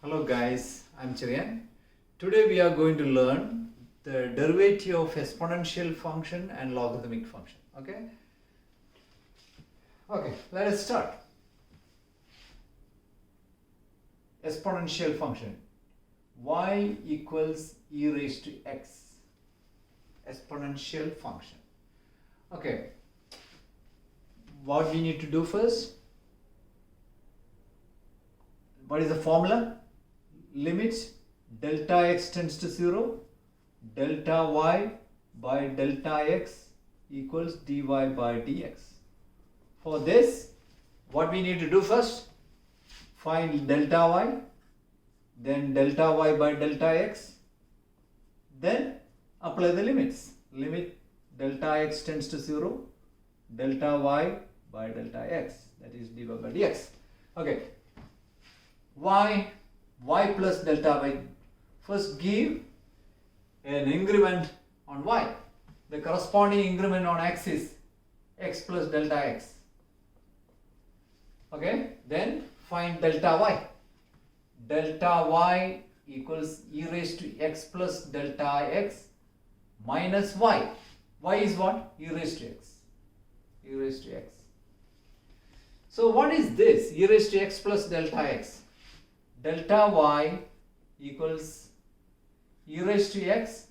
Hello guys, I'm Cheriyan. Today we are going to learn the derivative of exponential function and logarithmic function. Okay, let us start. Exponential function. Y equals e raised to x. Exponential function. Okay, what we need to do first? What is the formula? Limit delta x tends to 0, delta y by delta x equals dy by dx. For this, what we need to do first? Find delta y, then delta y by delta x, then apply the limits. Limit delta x tends to 0, delta y by delta x, that is dy by dx. Okay, y plus delta y. First give an increment on y. The corresponding increment on x is x plus delta x. Okay, then find delta y. Delta y equals e raised to x plus delta x minus y. Y is what? E raised to x. E raised to x. So what is this? E raised to x plus delta x. Delta y equals e raised to x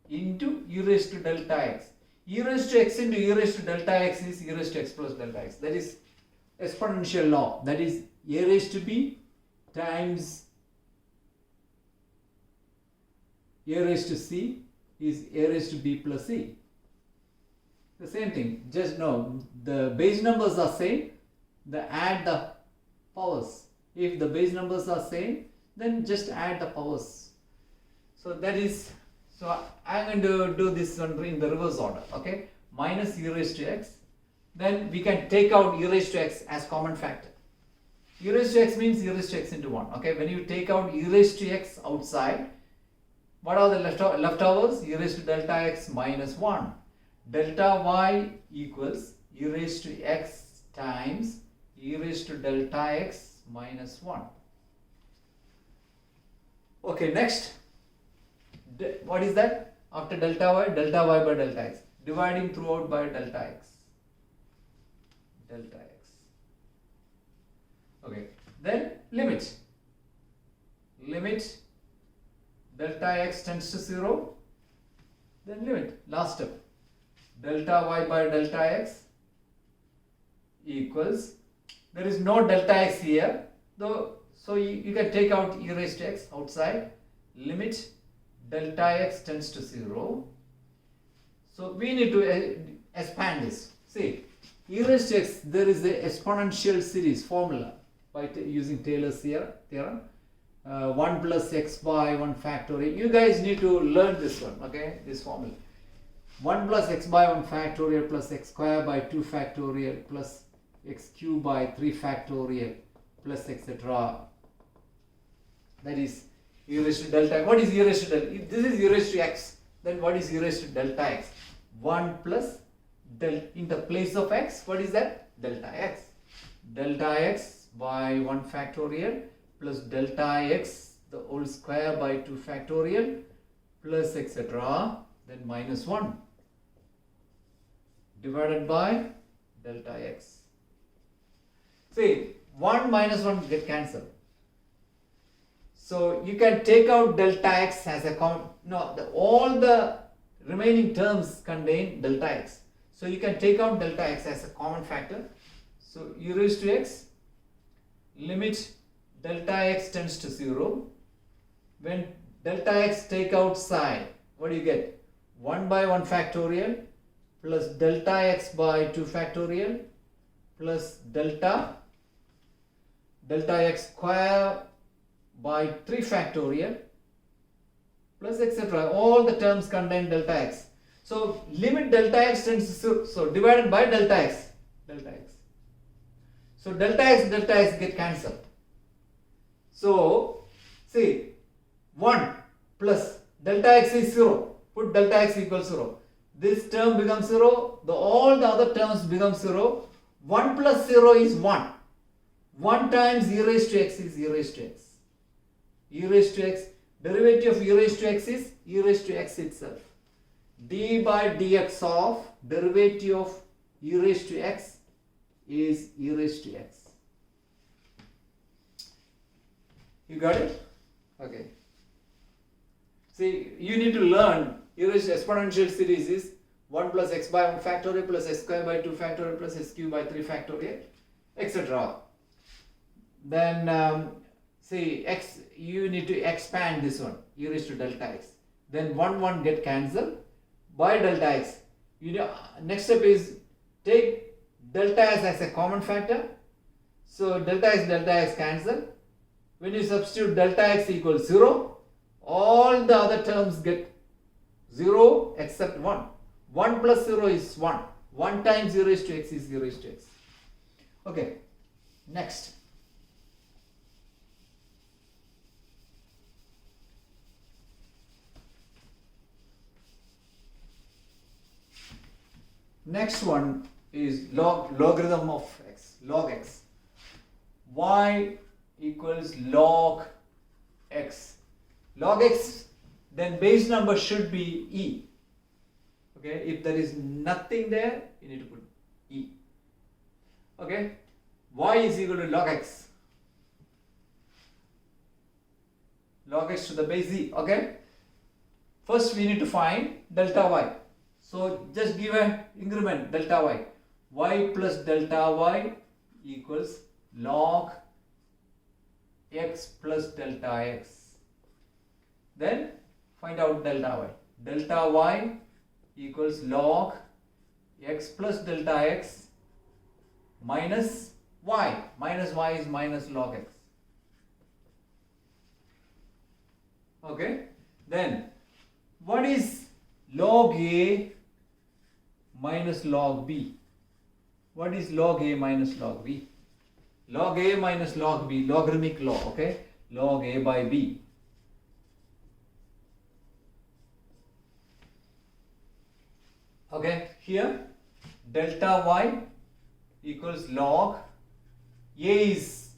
into e raised to delta x. E raised to x into e raised to delta x is e raised to x plus delta x. That is exponential law. That is a raised to b times a raised to c is a raised to b plus c. The same thing. Just know the base numbers are same. Add the powers. If the base numbers are same, then just add the powers. So that is, so I'm going to do this one in the reverse order. Okay, minus e raised to x. Then we can take out e raised to x as common factor. E raised to x means e raised to x into 1. Okay, when you take out e raised to x outside, what are the leftovers? E raised to delta x minus 1. Delta y equals e raised to x times e raised to delta x minus 1. Okay, next, what is that? After delta y by delta x, dividing throughout by delta x. Delta x. Okay, then limit. Limit delta x tends to 0, then limit. Last step, delta y by delta x equals, there is no delta x here, though, so you can take out e raised to x outside. Limit delta x tends to 0. So we need to expand this. See, e raised to x, there is the exponential series formula by using Taylor's theorem. 1 plus x by 1 factorial. You guys need to learn this one, okay, this formula. 1 plus x by 1 factorial plus x square by 2 factorial plus x cube by 3 factorial plus etc. That is e raised to delta. What is e raised to delta? If this is e raised to x, then what is e raised to delta x? 1 plus delta, in the place of x, what is that? Delta x. Delta x by 1 factorial plus delta x the whole square by 2 factorial plus etc. Then minus 1 divided by delta x. See, 1 minus 1 get cancelled. So you can take out delta x as a common, no, all the remaining terms contain delta x. So you can take out delta x as a common factor. So e raised to x, limit delta x tends to 0. When delta x take outside, what do you get? 1 by 1 factorial plus delta x by 2 factorial plus delta x square by 3 factorial plus etc. All the terms contain delta x. So limit delta x tends to 0, so divided by delta x. So delta x get cancelled. So see, 1 plus delta x is 0. Put delta x equals 0. This term becomes 0. All the other terms become 0. 1 plus 0 is 1. 1 times e raised to x is e raised to x. e raised to x. Derivative of e raised to x is e raised to x itself. D by dx of derivative of e raised to x is e raised to x. You got it? Okay. See, you need to learn e raised to exponential series is 1 plus x by 1 factorial plus x square by 2 factorial plus x cube by 3 factorial, etc. Then see, x, you need to expand this one, e raised to delta x. Then 1 get cancelled by delta x. You know, next step is take delta x as a common factor. So delta x cancel. When you substitute delta x equals 0, all the other terms get 0 except 1. 1 plus 0 is 1. 1 times e raised to x is e raised to x. Okay, next. Next one is logarithm of x, log x. Y equals log x. Log x, then base number should be e. Okay, if there is nothing there, you need to put e. Okay, y is equal to log x. Log x to the base e. Okay, first we need to find delta y. So just give a increment delta y. Y plus delta y equals log x plus delta x. Then find out delta y. Delta y equals log x plus delta x minus y. Minus y is minus log x. Okay. Then what is log a minus log b? What is log a minus log b? Log a minus log b, logarithmic law, okay? Log a by b. Okay, here delta y equals log a is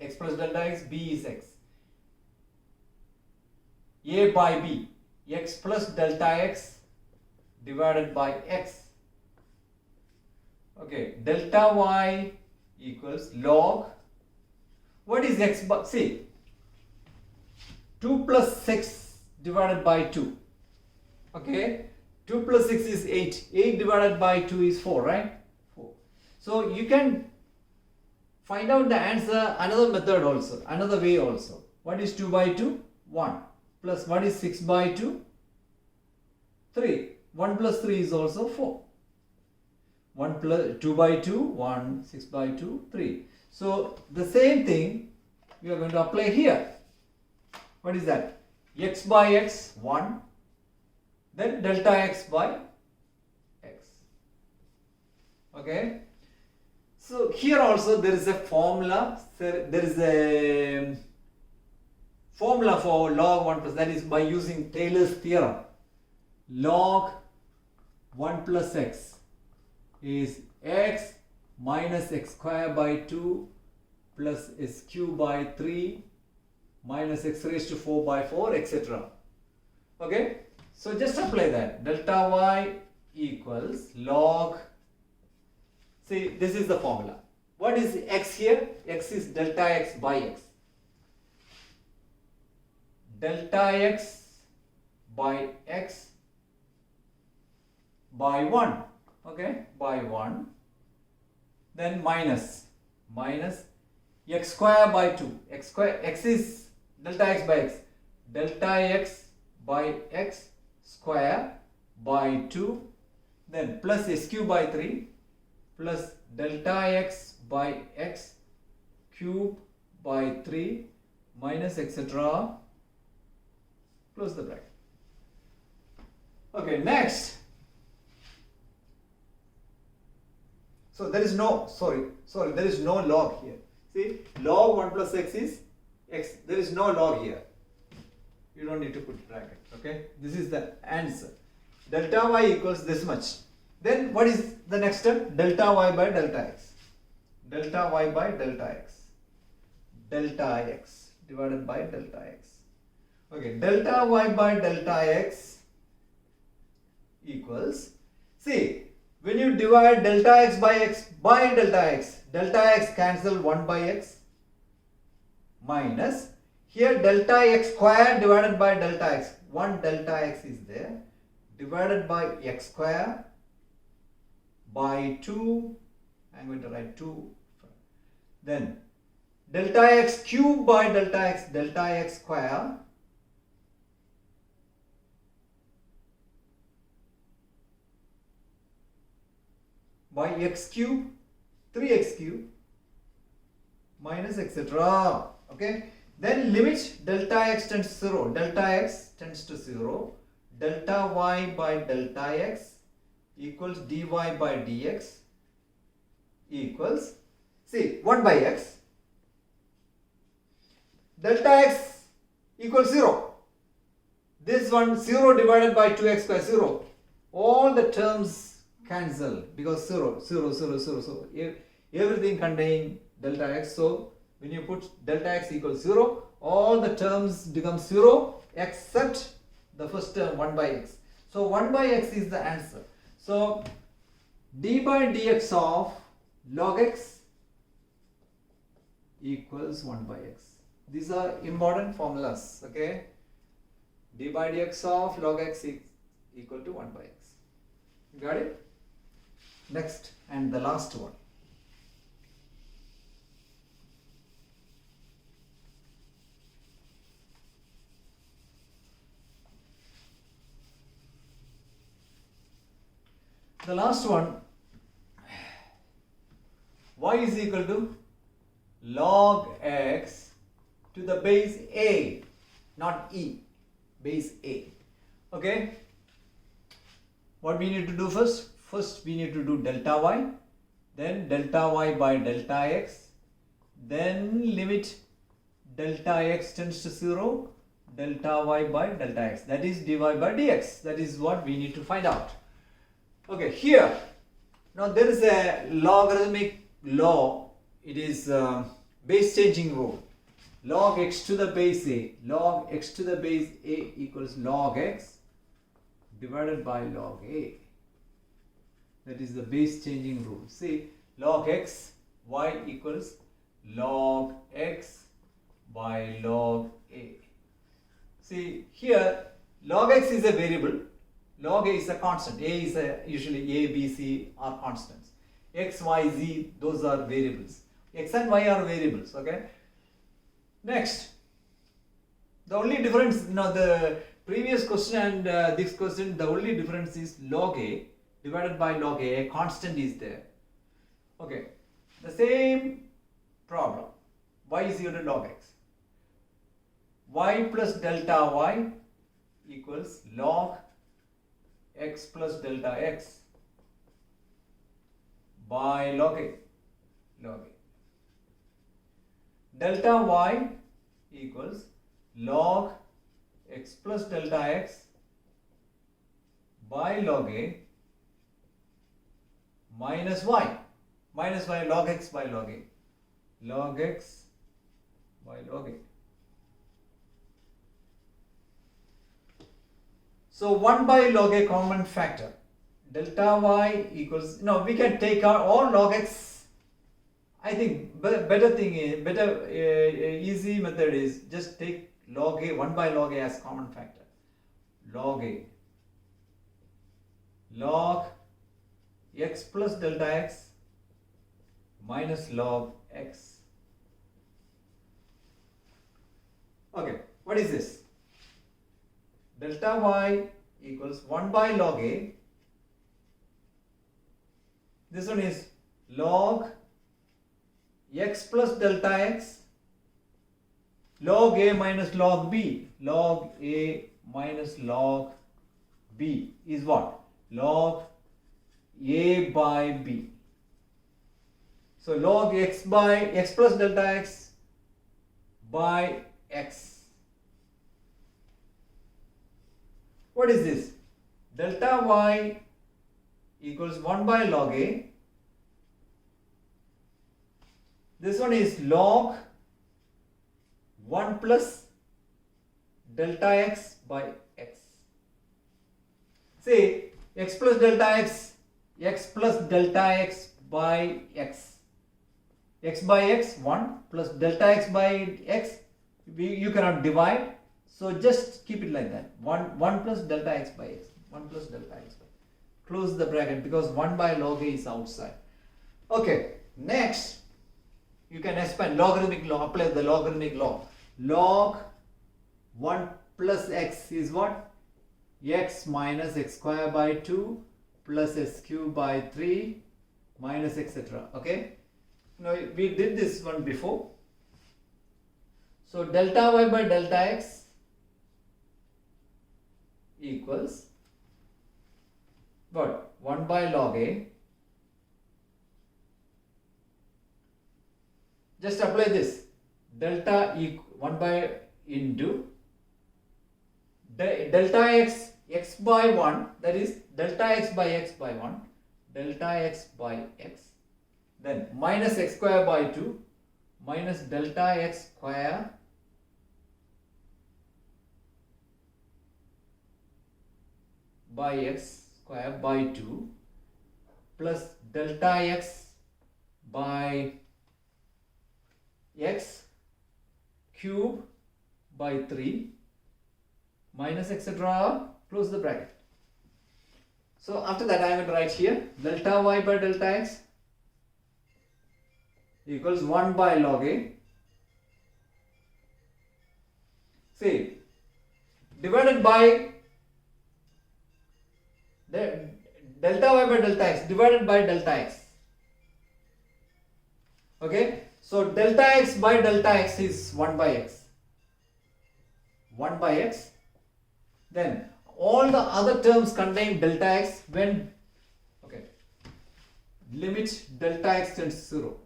x plus delta x, b is x. A by b, x plus delta x divided by x. Okay, delta y equals log, what is x by, see, 2 plus 6 divided by 2. Okay, 2 plus 6 is 8. 8 divided by 2 is 4, right? 4. So you can find out the answer another method also, another way also. What is 2 by 2? 1. Plus what is 6 by 2? 3. 1 plus 3 is also 4. 1 plus 2 by 2, 1, 6 by 2, 3. So the same thing we are going to apply here. What is that? X by x, 1. Then delta x by x. Okay. So here also there is a formula. There is a formula for log 1 plus, that is by using Taylor's theorem. Log 1 plus x is x minus x square by 2 plus s cube by 3 minus x raised to 4 by 4, etc. Okay, so just apply that. Delta y equals log, see, this is the formula. What is x here? X is delta x by x. Delta x by x by 1. Okay, by 1. Then minus x square by 2. X square, x is delta x by x. Delta x by x square by 2. Then plus s cube by 3 plus delta x by x cube by 3 minus etc. Close the bracket. Okay, next. So there is no, there is no log here. See, log 1 plus x is x. There is no log here. You don't need to put bracket. Okay, this is the answer. Delta y equals this much. Then what is the next step? Delta y by delta x. Delta y by delta x. Delta x divided by delta x. Okay, delta y by delta x equals, see, when you divide delta x by delta x cancel 1 by x minus, here delta x square divided by delta x, 1 delta x is there, divided by x square by 2, I am going to write 2, then delta x cube by delta x square by x cube, 3x cube minus etc. Okay, then limit delta x tends to 0, delta x tends to 0, delta y by delta x equals dy by dx equals, see, 1 by x, delta x equals 0, this one 0 divided by 2x square 0, all the terms cancel because 0, 0, 0, 0, so everything contain delta x, so when you put delta x equals 0, all the terms become 0 except the first term 1 by x. So 1 by x is the answer. So d by dx of log x equals 1 by x. These are important formulas, okay? D by dx of log x is equal to 1 by x. Got it? Next and the last one. The last one, y is equal to log x to the base a, not e, base a. Okay, what we need to do first? First we need to do delta y, then delta y by delta x, then limit delta x tends to 0, delta y by delta x, that is dy by dx. That is what we need to find out. Okay, here, now there is a logarithmic law, it is base changing rule. Log x to the base a, log x to the base a equals log x divided by log a. That is the base changing rule. See, log x, y equals log x by log a. See, here log x is a variable, log a is a constant, a is usually a, b, c are constants, x, y, z, those are variables, x and y are variables. Okay, next, the only difference, the previous question and this question, the only difference is log a divided by log a constant is there. Okay, the same problem, y is equal to log x, y plus delta y equals log x plus delta x by log a, log a. Delta y equals log x plus delta x by log a minus y, log x by log a, log x by log a. So 1 by log a common factor, delta y equals, we can take out all log x. I think better thing is, easy method is just take log a, 1 by log a as common factor, log a, log x plus delta x minus log x. Okay, what is this? Delta y equals 1 by log a. This one is log x plus delta x, log a minus log b, log a minus log b is what? Log a by b. So log x plus delta x by x. What is this? Delta y equals 1 by log a. This one is log 1 plus delta x by x. See, x plus delta x plus delta x by x. X by x 1 plus delta x by x, you cannot divide. So just keep it like that. 1 plus delta x by x. 1 plus delta x by x. Close the bracket because 1 by log a is outside. Okay, next you can expand logarithmic law, apply the logarithmic law. Log 1 plus x is what? X minus x square by 2 plus x cube by 3 minus etc. Okay, now we did this one before. So delta y by delta x equals what? 1 by log a. Just apply this. Delta 1 by into delta x, x by 1, that is delta x by x by 1, delta x by x, then minus x square by 2 minus delta x square by x square by 2 plus delta x by x cube by 3 minus etc. Close the bracket. So after that I will write here delta y by delta x equals 1 by log a. See, divided by the delta y by delta x divided by delta x. Okay, so delta x by delta x is 1 by x. 1 by x. Then all the other terms contain delta x when, okay, limit delta x tends to 0.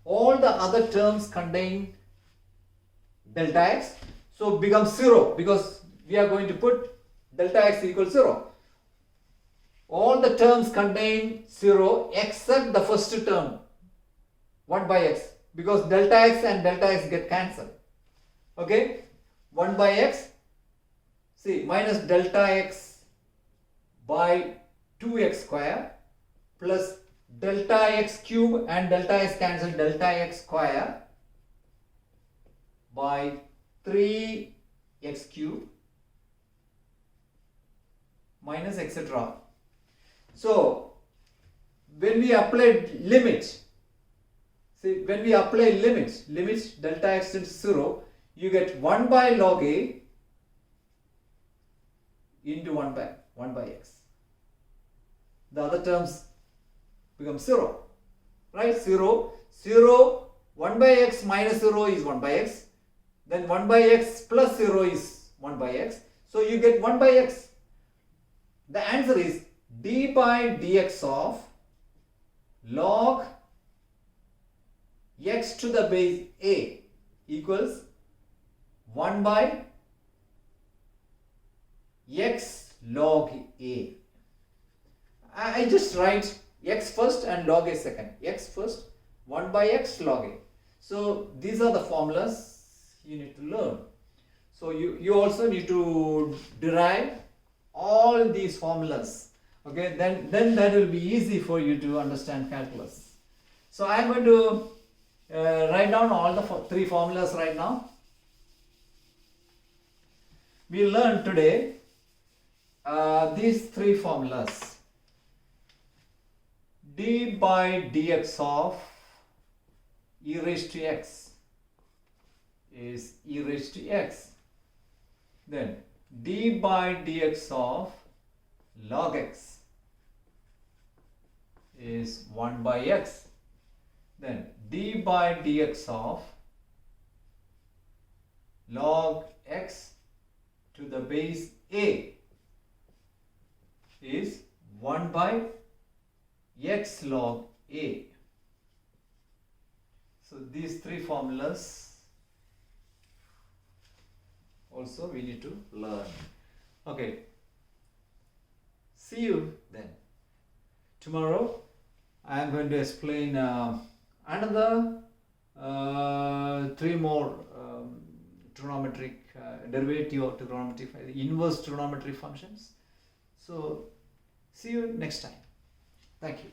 All the other terms contain delta x, so becomes 0 because we are going to put delta x equals 0. All the terms contain 0 except the first term 1 by x, because delta x and delta x get cancelled. Okay, 1 by x, see, minus delta x by 2x square plus delta x cube and delta x cancel, delta x square by 3x cube minus etc. So when we apply limit, see, when we apply limit delta x tends to 0, you get 1 by log a into 1 by x. The other terms become 0, right? 0, 1 by x minus 0 is 1 by x, then 1 by x plus 0 is 1 by x, so you get 1 by x. The answer is d by dx of log x to the base a equals 1 by x log a. I just write x first and log a second. X first, 1 by x log a. So these are the formulas you need to learn. So you also need to derive all these formulas. Okay, then that will be easy for you to understand calculus. So I am going to write down all the three formulas right now. We learned today these three formulas. D by dx of e raised to x is e raised to x. Then d by dx of log x is 1 by x. Then d by dx of log x to the base a is 1 by x log a. So these three formulas also we need to learn. Okay, see you then. Tomorrow I am going to explain another 3 more trigonometric derivative of trigonometric, inverse trigonometric functions. So see you next time. Thank you.